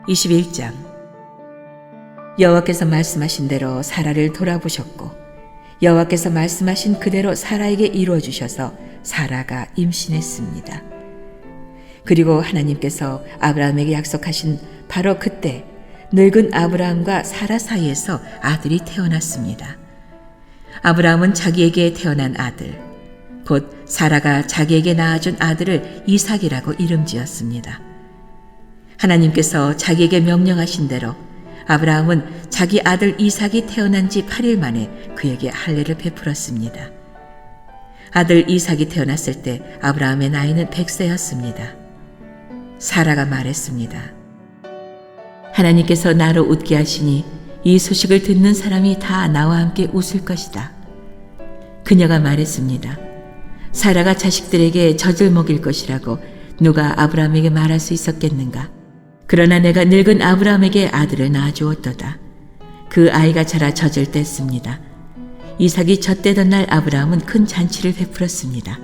21장. 여호와께서 말씀하신 대로 사라를 돌아보셨고 여호와께서 말씀하신 그대로 사라에게 이루어 주셔서 사라가 임신했습니다. 그리고 하나님께서 아브라함에게 약속하신 바로 그때 늙은 아브라함과 사라 사이에서 아들이 태어났습니다. 아브라함은 자기에게 태어난 아들, 곧 사라가 자기에게 낳아준 아들을 이삭이라고 이름 지었습니다. 하나님께서 자기에게 명령하신 대로 아브라함은 자기 아들 이삭이 태어난 지 8일 만에 그에게 할례를 베풀었습니다. 아들 이삭이 태어났을 때 아브라함의 나이는 100세였습니다. 사라가 말했습니다. 하나님께서 나로 웃게 하시니 이 소식을 듣는 사람이 다 나와 함께 웃을 것이다. 그녀가 말했습니다. 사라가 자식들에게 젖을 먹일 것이라고 누가 아브라함에게 말할 수 있었겠는가? 그러나 내가 늙은 아브라함에게 아들을 낳아주었도다. 그 아이가 자라 젖을 뗐습니다. 이삭이 젖대던 날 아브라함은 큰 잔치를 베풀었습니다.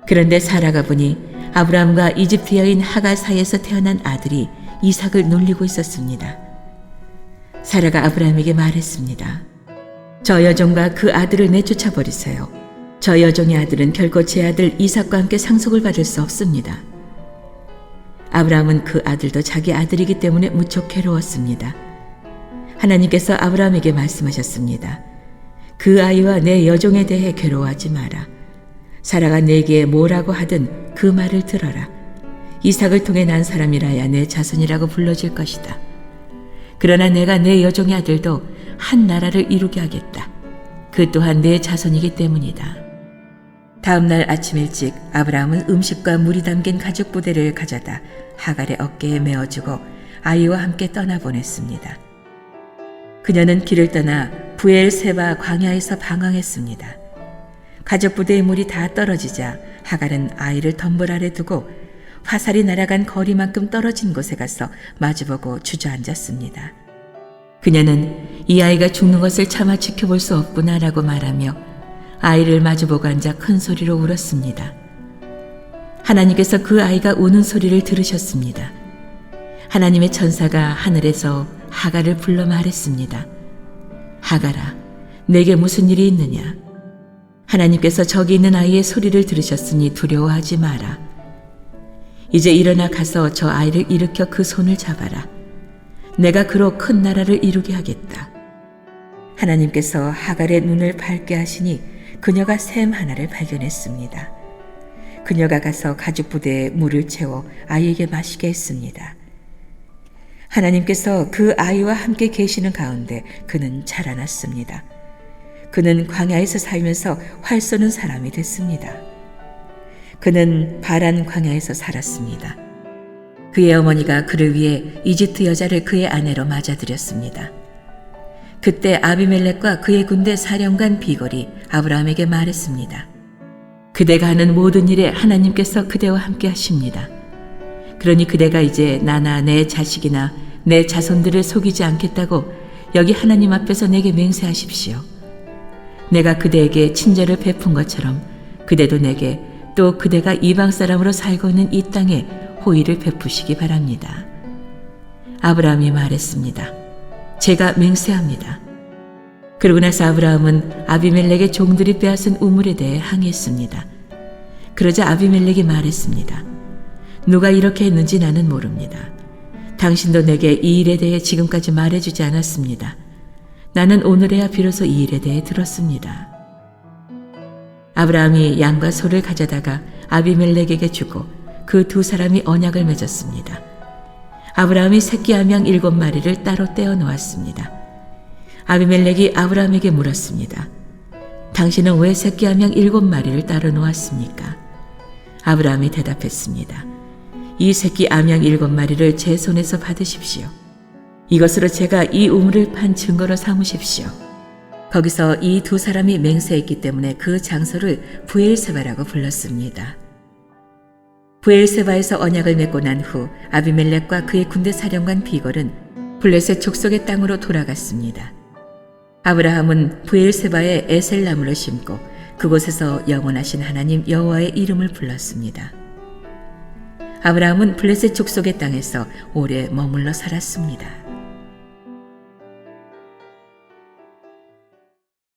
그런데 사라가 보니 아브라함과 이집트 여인 하갈 사이에서 태어난 아들이 이삭을 놀리고 있었습니다. 사라가 아브라함에게 말했습니다. 저 여종과 그 아들을 내쫓아 버리세요. 저 여종의 아들은 결코 제 아들 이삭과 함께 상속을 받을 수 없습니다. 아브라함은 그 아들도 자기 아들이기 때문에 무척 괴로웠습니다. 하나님께서 아브라함에게 말씀하셨습니다. 그 아이와 내 여종에 대해 괴로워하지 마라. 사라가 내게 뭐라고 하든 그 말을 들어라. 이삭을 통해 난 사람이라야 내 자손이라고 불러질 것이다. 그러나 내가 내 여종의 아들도 한 나라를 이루게 하겠다. 그 또한 내 자손이기 때문이다. 다음 날 아침 일찍 아브라함은 음식과 물이 담긴 가죽 부대를 가져다 하갈의 어깨에 메어주고 아이와 함께 떠나보냈습니다. 그녀는 길을 떠나 브엘세바 광야에서 방황했습니다. 가죽 부대의 물이 다 떨어지자 하갈은 아이를 덤불 아래 두고 화살이 날아간 거리만큼 떨어진 곳에 가서 마주보고 주저앉았습니다. 그녀는 이 아이가 죽는 것을 차마 지켜볼 수 없구나라고 말하며 아이를 마주보고 앉아 큰 소리로 울었습니다. 하나님께서 그 아이가 우는 소리를 들으셨습니다. 하나님의 천사가 하늘에서 하갈을 불러 말했습니다. 하갈아, 내게 무슨 일이 있느냐? 하나님께서 저기 있는 아이의 소리를 들으셨으니 두려워하지 마라. 이제 일어나 가서 저 아이를 일으켜 그 손을 잡아라. 내가 그로 큰 나라를 이루게 하겠다. 하나님께서 하갈의 눈을 밝게 하시니 그녀가 샘 하나를 발견했습니다. 그녀가 가서 가죽 부대에 물을 채워 아이에게 마시게 했습니다. 하나님께서 그 아이와 함께 계시는 가운데 그는 자라났습니다. 그는 광야에서 살면서 활 쏘는 사람이 됐습니다. 그는 바란 광야에서 살았습니다. 그의 어머니가 그를 위해 이집트 여자를 그의 아내로 맞아들였습니다. 그때 아비멜렉과 그의 군대 사령관 비골이 아브라함에게 말했습니다. 그대가 하는 모든 일에 하나님께서 그대와 함께 하십니다. 그러니 그대가 이제 나나 내 자식이나 내 자손들을 속이지 않겠다고 여기 하나님 앞에서 내게 맹세하십시오. 내가 그대에게 친절을 베푼 것처럼 그대도 내게 또 그대가 이방 사람으로 살고 있는 이 땅에 호의를 베푸시기 바랍니다. 아브라함이 말했습니다. 제가 맹세합니다. 그러고 나서 아브라함은 아비멜렉의 종들이 빼앗은 우물에 대해 항의했습니다. 그러자 아비멜렉이 말했습니다. 누가 이렇게 했는지 나는 모릅니다. 당신도 내게 이 일에 대해 지금까지 말해주지 않았습니다. 나는 오늘에야 비로소 이 일에 대해 들었습니다. 아브라함이 양과 소를 가져다가 아비멜렉에게 주고 그 두 사람이 언약을 맺었습니다. 아브라함이 새끼 암양 7마리를 따로 떼어 놓았습니다. 아비멜렉이 아브라함에게 물었습니다. 당신은 왜 새끼 암양 7마리를 따로 놓았습니까? 아브라함이 대답했습니다. 이 새끼 암양 7마리를 제 손에서 받으십시오. 이것으로 제가 이 우물을 판 증거로 삼으십시오. 거기서 이 두 사람이 맹세했기 때문에 그 장소를 브엘세바라고 불렀습니다. 브엘세바에서 언약을 맺고 난 후 아비멜렉과 그의 군대 사령관 비골은 블레셋 족속의 땅으로 돌아갔습니다. 아브라함은 브엘세바에 에셀나무를 심고 그곳에서 영원하신 하나님 여호와의 이름을 불렀습니다. 아브라함은 블레셋 족속의 땅에서 오래 머물러 살았습니다.